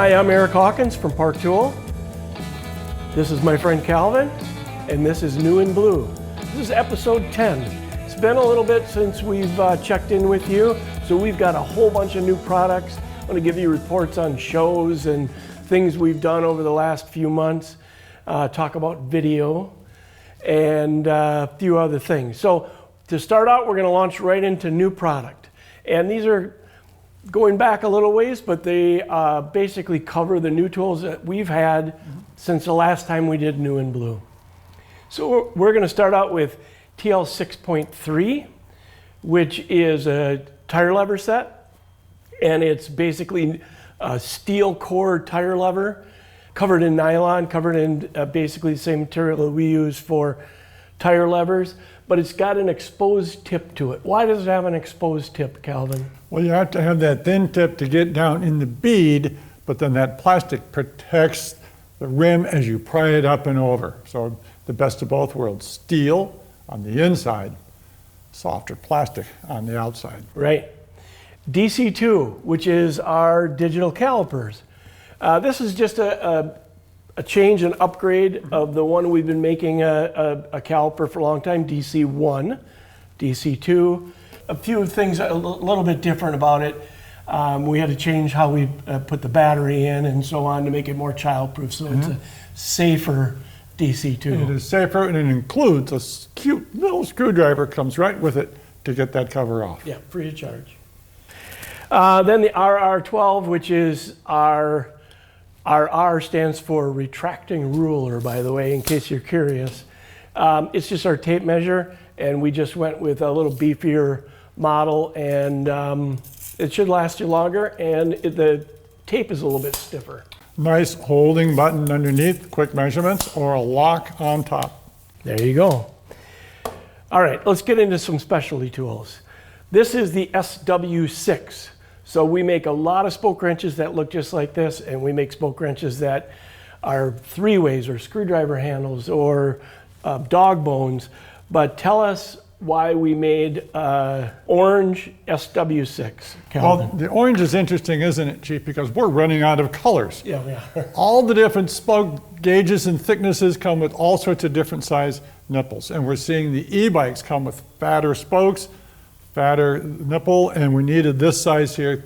Hi, I'm Eric Hawkins from Park Tool. This is my friend Calvin, and this is New in Blue. This is episode 10. It's been a little bit since we've checked in with you, so we've got a whole bunch of new products. I'm going to give you reports on shows and things we've done over the last few months, talk about video, and a few other things. So to start out, we're going to launch right into new product. And these are going back a little ways, but they basically cover the new tools that we've had since the last time we did New in Blue. So we're going to start out with TL 6.3, which is a tire lever set. And it's basically a steel core tire lever covered in nylon, covered in basically the same material that we use for tire levers, but it's got an exposed tip to it. Why does it have an exposed tip, Calvin? Well, you have to have that thin tip to get down in the bead, but then that plastic protects the rim as you pry it up and over. So the best of both worlds, steel on the inside, softer plastic on the outside. Right. DC2, which is our digital calipers. This is just a change and upgrade of the one we've been making a caliper for a long time, DC1, DC2. A few things a little bit different about it. We had to change how we put the battery in and so on to make it more childproof, so it's a safer DC2. It is safer, and it includes a cute little screwdriver comes right with it to get that cover off. Yeah, free of charge. Then the RR12, which is our R stands for retracting ruler, by the way, in case you're curious. It's just our tape measure, and we just went with a little beefier model, and it should last you longer, and the tape is a little bit stiffer. Nice holding button underneath, quick measurements, or a lock on top. There you go. All right, let's get into some specialty tools. This is the SW6. So we make a lot of spoke wrenches that look just like this, and we make spoke wrenches that are three-ways or screwdriver handles or dog bones. But tell us why we made orange SW6, Calvin. Well, the orange is interesting, isn't it, Chief? Because we're running out of colors. Yeah, we are. All the different spoke gauges and thicknesses come with all sorts of different size nipples. And we're seeing the e-bikes come with fatter spokes, fatter nipple, and we needed this size here,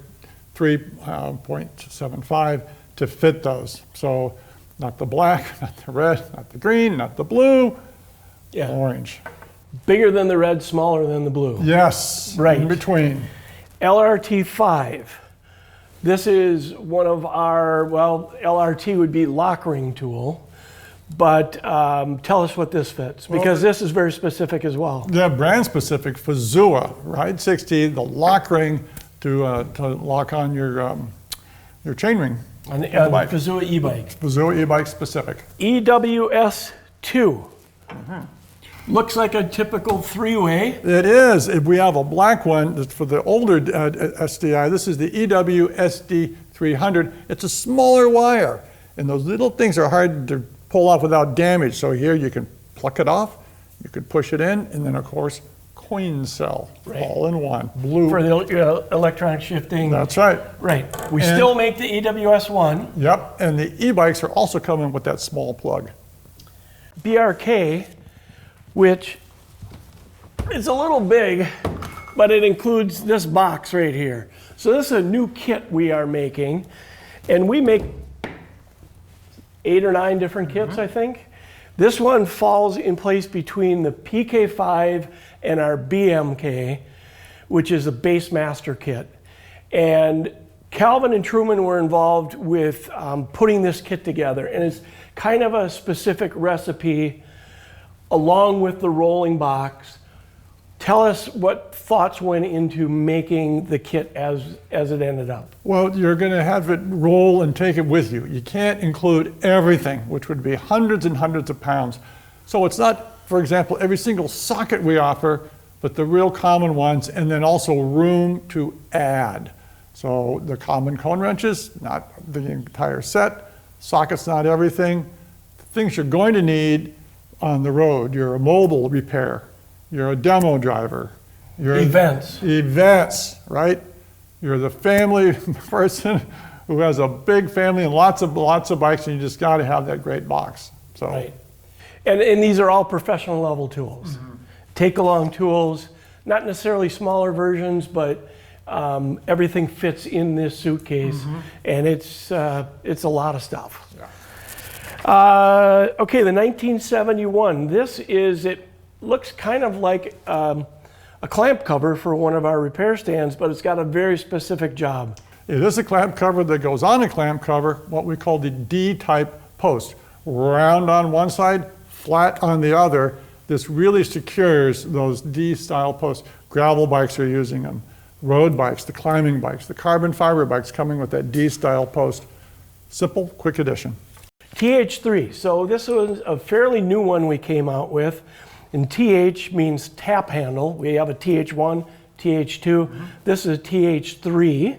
3.75, to fit those. So not the black, not the red, not the green, not the blue, orange. Bigger than the red, smaller than the blue. Yes, right. In between. LRT5. This is one of our, well, LRT would be lock ring tool, but tell us what this fits, because this is very specific as well. Yeah, brand specific, Fazua, Ride 60, the lock ring to lock on your chain ring. On the Fazua e-bike. Fazua e-bike specific. EWS2. Looks like a typical three-way. It is. If we have a black one that's for the older SDI, this is the EWSD 300. It's a smaller wire, and those little things are hard to pull off without damage. So here you can pluck it off, you can push it in, and then of course, coin cell, all in one, blue. For the electronic shifting. That's right. Right. We still make the EWS one. Yep, and the e-bikes are also coming with that small plug. BRK, which is a little big, but it includes this box right here. So this is a new kit we are making, and we make 8 or 9 different kits, I think. This one falls in place between the PK5 and our BMK, which is a base master kit. And Calvin and Truman were involved with putting this kit together, and it's kind of a specific recipe along with the rolling box. Tell us what thoughts went into making the kit as it ended up. Well, you're going to have it roll and take it with you. You can't include everything, which would be hundreds and hundreds of pounds. So it's not, for example, every single socket we offer, but the real common ones, and then also room to add. So the common cone wrenches, not the entire set. Sockets, not everything. The things you're going to need on the road, you're a mobile repair, you're a demo driver, you're events, right? You're the family person who has a big family and lots of bikes, and you just got to have that great box. So. Right. And these are all professional level tools. Take along tools, not necessarily smaller versions, but everything fits in this suitcase, and it's a lot of stuff. Yeah. Okay, the 1971. It looks kind of like a clamp cover for one of our repair stands, but it's got a very specific job. It is a clamp cover that goes on a clamp cover, what we call the D-type post. Round on one side, flat on the other. This really secures those D-style posts. Gravel bikes are using them. Road bikes, the climbing bikes, the carbon fiber bikes coming with that D-style post. Simple, quick addition. TH3. So this was a fairly new one we came out with. And TH means tap handle. We have a TH1, TH2. This is a TH3.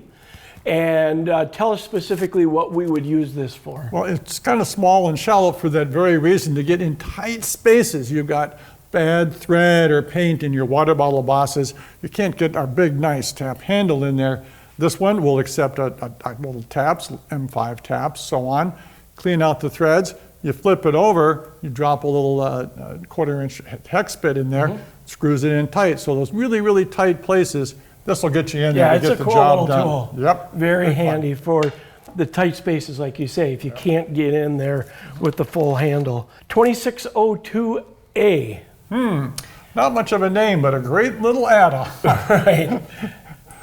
And tell us specifically what we would use this for. Well, it's kind of small and shallow for that very reason. To get in tight spaces, you've got bad thread or paint in your water bottle bosses. You can't get our big, nice tap handle in there. This one will accept little taps, M5 taps, so on. Clean out the threads. You flip it over, you drop a little 1/4-inch hex bit in there, screws it in tight. So those really, really tight places, this will get you in there to get the job done. Tool. Yep. Very handy for the tight spaces, like you say, if you can't get in there with the full handle. 2602A. Not much of a name, but a great little add-on. Right.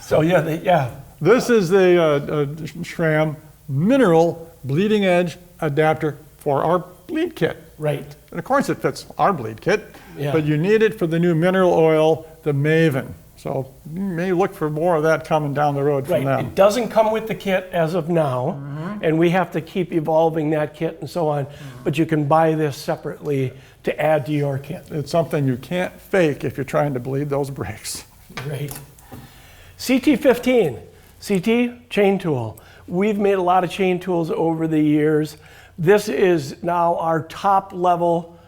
So yeah. This is the SRAM mineral bleeding edge adapter for our bleed kit. Right. And of course it fits our bleed kit, Yeah. but you need it for the new mineral oil, the Maven. So you may look for more of that coming down the road from Right. them. It doesn't come with the kit as of now, and we have to keep evolving that kit and so on, but you can buy this separately to add to your kit. It's something you can't fake if you're trying to bleed those brakes. Right. CT15, CT chain tool. We've made a lot of chain tools over the years. This is now our top level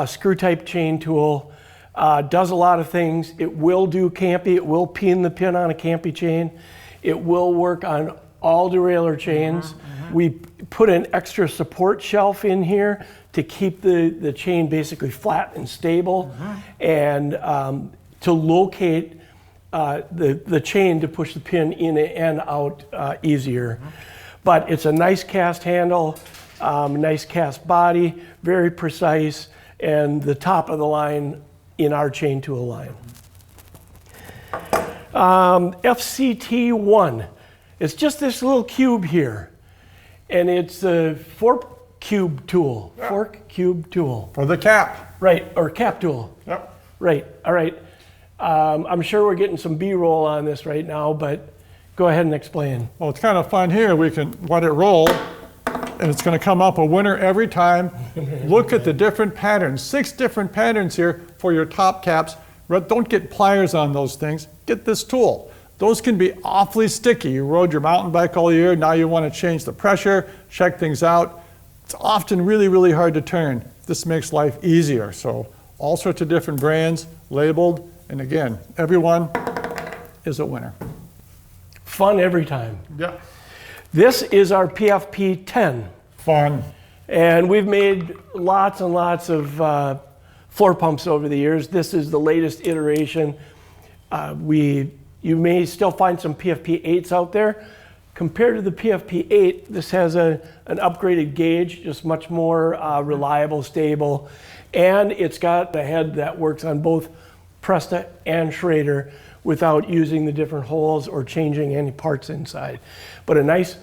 screw type chain tool. Does a lot of things. It will do campy. It will pin the pin on a campy chain. It will work on all derailleur chains. We put an extra support shelf in here to keep the chain basically flat and stable, and to locate the chain to push the pin in and out easier. But it's a nice cast handle, nice cast body, very precise, and the top of the line in our chain tool line. FCT1. It's just this little cube here, and it's a fork cube tool. Fork cube tool. For the cap. Right, or cap tool. Yep. Right, all right. I'm sure we're getting some B-roll on this right now, but go ahead and explain. Well, it's kind of fun here. We can let it roll, and it's going to come up a winner every time. Look at the different patterns. 6 different patterns here for your top caps. Don't get pliers on those things. Get this tool. Those can be awfully sticky. You rode your mountain bike all year. Now you want to change the pressure, check things out. It's often really, really hard to turn. This makes life easier. So all sorts of different brands labeled. And again, everyone is a winner. Fun every time. Yeah. This is our PFP 10. Fun. And we've made lots and lots of floor pumps over the years. This is the latest iteration. You may still find some PFP 8s out there. Compared to the PFP 8, this has an upgraded gauge, just much more reliable, stable. And it's got a head that works on both Presta and Schrader without using the different holes or changing any parts inside. But a nice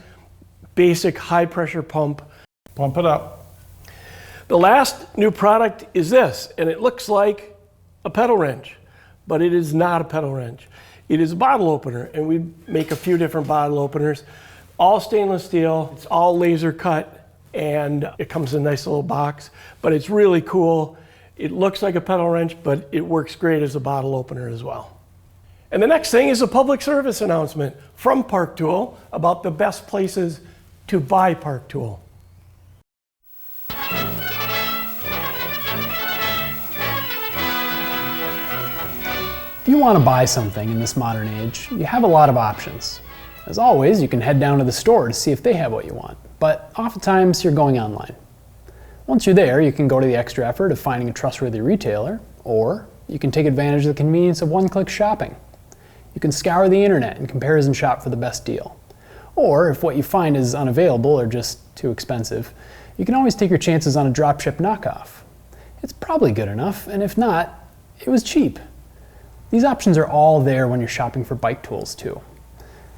basic high pressure pump. Pump it up. The last new product is this, and it looks like a pedal wrench, but it is not a pedal wrench. It is a bottle opener, and we make a few different bottle openers. All stainless steel, it's all laser cut, and it comes in a nice little box, but it's really cool. It looks like a pedal wrench, but it works great as a bottle opener as well. And the next thing is a public service announcement from Park Tool about the best places to buy Park Tool. If you want to buy something in this modern age, you have a lot of options. As always, you can head down to the store to see if they have what you want, but oftentimes you're going online. Once you're there, you can go to the extra effort of finding a trustworthy retailer, or you can take advantage of the convenience of one-click shopping. You can scour the internet and comparison shop for the best deal. Or if what you find is unavailable or just too expensive, you can always take your chances on a dropship knockoff. It's probably good enough, and if not, it was cheap. These options are all there when you're shopping for bike tools too.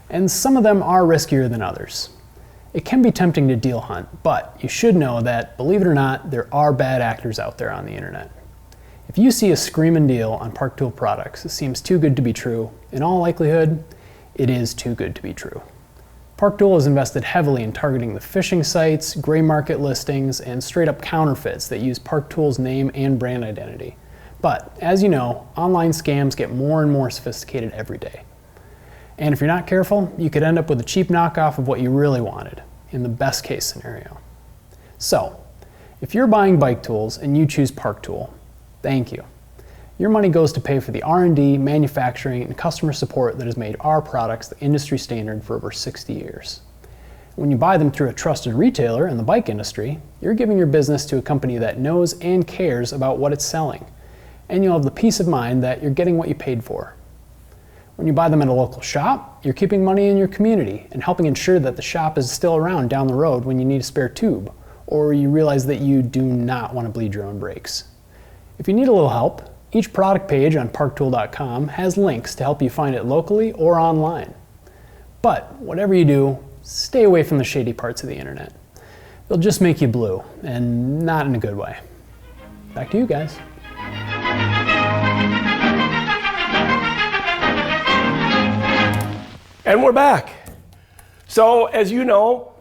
And some of them are riskier than others. It can be tempting to deal hunt, but you should know that, believe it or not, there are bad actors out there on the internet. If you see a screaming deal on Park Tool products that seems too good to be true, in all likelihood, it is too good to be true. Park Tool has invested heavily in targeting the phishing sites, gray market listings, and straight up counterfeits that use Park Tool's name and brand identity. But, as you know, online scams get more and more sophisticated every day. And if you're not careful, you could end up with a cheap knockoff of what you really wanted, in the best case scenario. So, if you're buying bike tools and you choose Park Tool, thank you. Your money goes to pay for the R&D, manufacturing, and customer support that has made our products the industry standard for over 60 years. When you buy them through a trusted retailer in the bike industry, you're giving your business to a company that knows and cares about what it's selling, and you'll have the peace of mind that you're getting what you paid for. When you buy them at a local shop, you're keeping money in your community and helping ensure that the shop is still around down the road when you need a spare tube, or you realize that you do not want to bleed your own brakes. If you need a little help, each product page on parktool.com has links to help you find it locally or online. But whatever you do, stay away from the shady parts of the internet. They'll just make you blue, and not in a good way. Back to you guys. And we're back. So as you know,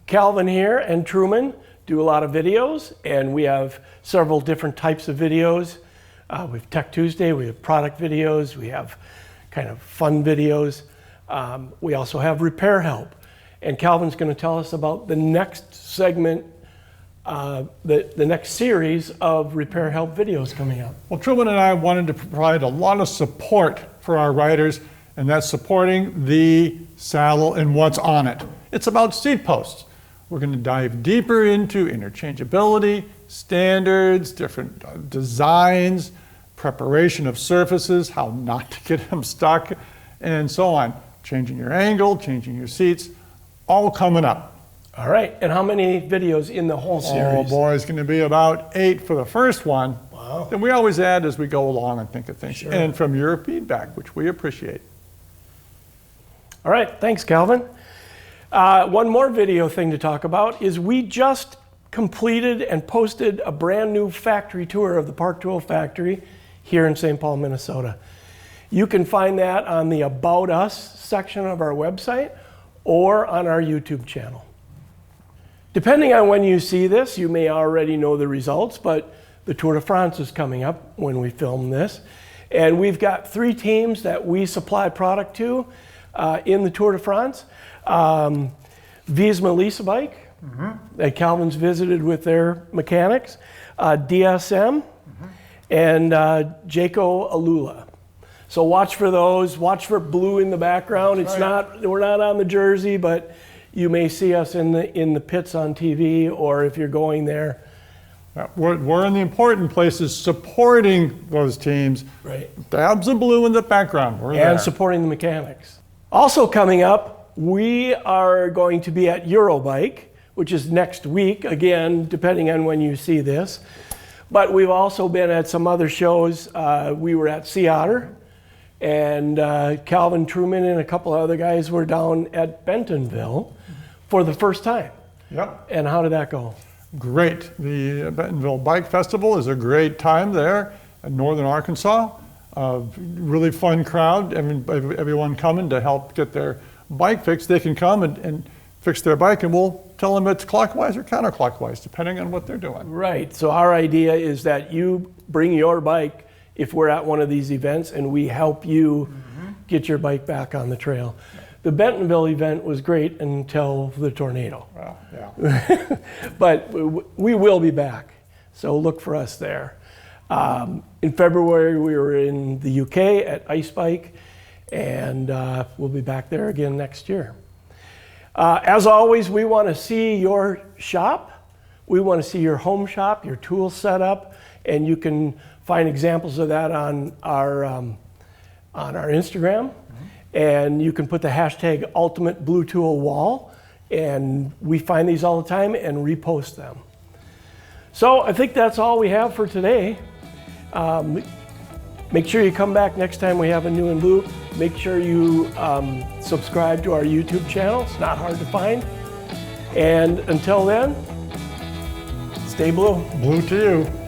Calvin here and Truman do a lot of videos, and we have several different types of videos. We have Tech Tuesday, we have product videos, we have kind of fun videos. We also have repair help. And Calvin's going to tell us about the next segment, the next series of repair help videos coming up. Well, Truman and I wanted to provide a lot of support for our riders, and that's supporting the saddle and what's on it. It's about seat posts. We're going to dive deeper into interchangeability, standards, different designs, preparation of surfaces, how not to get them stuck, and so on. Changing your angle, changing your seats, all coming up. All right, and how many videos in the whole series? Oh boy, it's going to be about 8 for the first one. Wow. And we always add as we go along and think of things. Sure. And from your feedback, which we appreciate. All right, thanks, Calvin. One more video thing to talk about is we just completed and posted a brand new factory tour of the Park Tool factory here in St. Paul, Minnesota. You can find that on the About Us section of our website or on our YouTube channel. Depending on when you see this, you may already know the results, but the Tour de France is coming up when we film this. And we've got 3 teams that we supply product to in the Tour de France. Visma Lisa Bike, that Calvin's visited with their mechanics, DSM, and Jayco Alula. So watch for those. Watch for blue in the background. It's not, we're not on the jersey, but you may see us in the pits on TV, or if you're going there. We're in the important places supporting those teams. Right. Dabs of blue in the background. We're there. And supporting the mechanics. Also coming up, we are going to be at Eurobike, which is next week, again, depending on when you see this. But we've also been at some other shows. We were at Sea Otter, and Calvin Truman and a couple of other guys were down at Bentonville for the first time. Yep. And how did that go? Great. The Bentonville Bike Festival is a great time there in northern Arkansas. Really fun crowd, everyone coming to help get their bike fixed. They can come and fix their bike, and we'll tell them it's clockwise or counterclockwise, depending on what they're doing. Right. So our idea is that you bring your bike if we're at one of these events, and we help you get your bike back on the trail. The Bentonville event was great until the tornado. Well, yeah. But we will be back, so look for us there. In February, we were in the UK at Ice Bike, and we'll be back there again next year. As always, we want to see your shop. We want to see your home shop, your tool setup, and you can find examples of that on our Instagram. And you can put the hashtag Ultimate Blue Tool Wall, and we find these all the time and repost them. So I think that's all we have for today. Make sure you come back next time we have a New and Blue. Make sure you subscribe to our YouTube channel. It's not hard to find. And until then, stay blue. Blue to you.